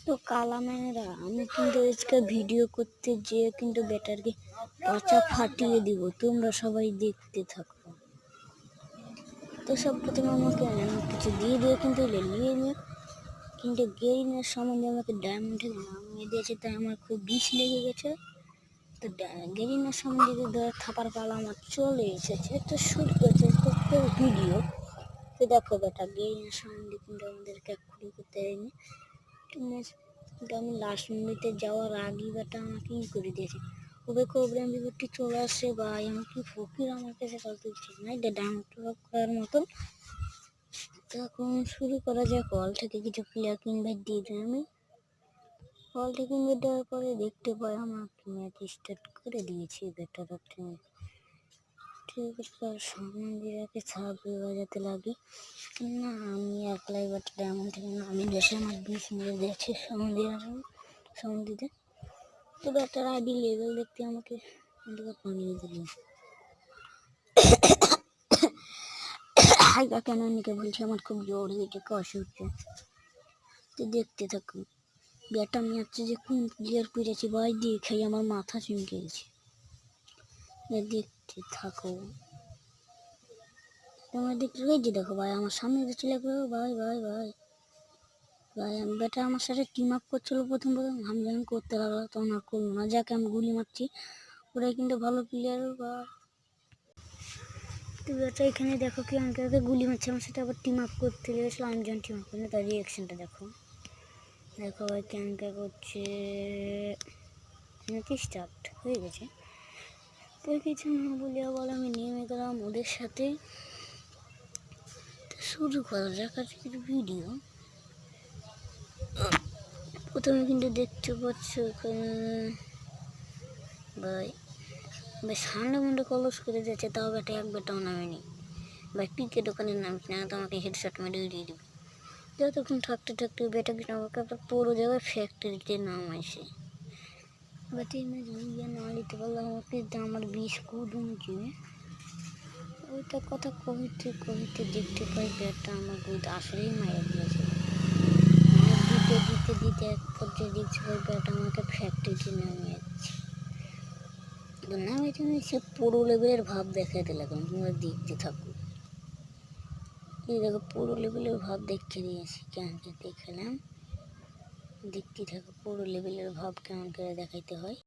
তো কালামেরা আমি কিন্তু আজকে ভিডিও করতে যেয়ে কিন্তু ব্যাটারকে পাচা ফাটিয়ে দিব, তোমরা সবাই দেখতে থাকো। তো সব প্রথমে আমাকে কিছু দিয়ে কিন্তু নিয়ে নিয়ে কিন্তু গেরিনের সম্বন্ধে আমাকে ডায়মন্ড থেকে নামিয়ে দিয়েছে, তাই আমার খুব বিষ লেগে গেছে। তো গেরিনের সম্বন্ধে ধরে থাপার পালা আমার চলে এসেছে, তো শুট করেছে ভিডিও। তো দেখো বেটা গেরিনের সম্বন্ধে কিন্তু আমাদেরকে এক্ষুনি করতে পারিনি, কিন্তু আমি লাস্ট মিনিটে যাওয়ার আগেই বেটা আমাকে করে দিয়েছে। ওবে কোবরাম বিপদটি চলে আসছে ভাই, আমি কি ফকির, আমার কাছে চলতে ঠিক নাই ডায়মন্ড করার মতন। তো এখন শুরু করা যাক। হল থেকে কিছু প্লেয়ার ইনভাইট দিয়ে দিই আমি। হল থেকে ইনভাইট দেওয়ার পরে দেখতে পাই আমার ম্যাচ স্টার্ট করে দিয়েছি বেটার টিম। ঠিক আছে, সন্ধিরাকে ছাপে বাজাতে লাগি না, আমি একলাই বেটা ডায়মন্ড থেকে আমি দেশে আমার 20 মিনিট দিয়েছি সন্ধিতে। তো বেটার আইডি লেভেল দেখতে আমাকে পানিয়ে দিল। হাইগা কেন নিকে বলছি আমার খুব জোর হয়েছে, কষ্ট হচ্ছে। তো দেখতে থাকুন বেটা আমি হচ্ছে যে কোন প্লেয়ার পেরেছি ভাই, দেখে আমার মাথা চুমকে গেছে। দেখতে থাকো, তোমরা দেখতে যে দেখো ভাই আমার সামনে যে চলে গেলো ভাই ভাই ভাই ভাই আমি বেটা আমার সাথে টিম আপ করছিল প্রথম আমি যখন করতে লাগলো তখন আর করলো না, যাকে আমি গুলি মারছি ওরাই কিন্তু ভালো প্লেয়ার। বা তো বেটা এখানে দেখো কি আমাকে গুলি মারছে, আমার সাথে আবার টিম আপ করতে লেগেছিলো, আমি যখন টিম আপ করি তার রিয়াকশনটা দেখো। দেখো ভাই ক্যানকা করছে, নাকি স্টার্ট হয়ে গেছে। তো কিছু না বলিয়া বলে আমি নেমে গেলাম ওদের সাথে। শুরু করা যাক আজকের ভিডিও। প্রথমে কিন্তু দেখতে পাচ্ছ ভাই বেশ ঠান্ডা মুন্ডা কলস করে যাচ্ছে, তাও বেটা এক বেটাও নামেনি ভাই, পিকে দোকানের নামছি না তো আমাকে হেডশট মেরে উড়িয়ে দিবে। যতক্ষণ থাকতে থাকতে বেটা কিন্তু আমাকে একটা পুরো জায়গায় ফ্যাক্টরিতে নামাইছে। বাট এই ম্যাচ বুঝিয়ে না নিতে পারলাম, আমাকে আমার 20 কুদুম কিনে ওইটা কথা কহিতে কহিতে দেখতে পাই বেটা আমার বুঝতে আসলেই মারা দিয়েছে। দিতে দিতে দিতে এক পর্যায়ে দেখছি ভাই বেটা আমাকে ফ্যাক্টরিতে নামিয়ে যাচ্ছে। তো নামিয়ে সে পুরো লেভেলের ভাব দেখাতে লাগলাম, তোমরা দেখতে থাকো। এই দেখো পুরো লেভেলের ভাব দেখে দিয়েছি, কেমন দেখালাম দেখতে থাকো পুরো লেভেলের ভাব কেমন করে দেখাইতে হয়।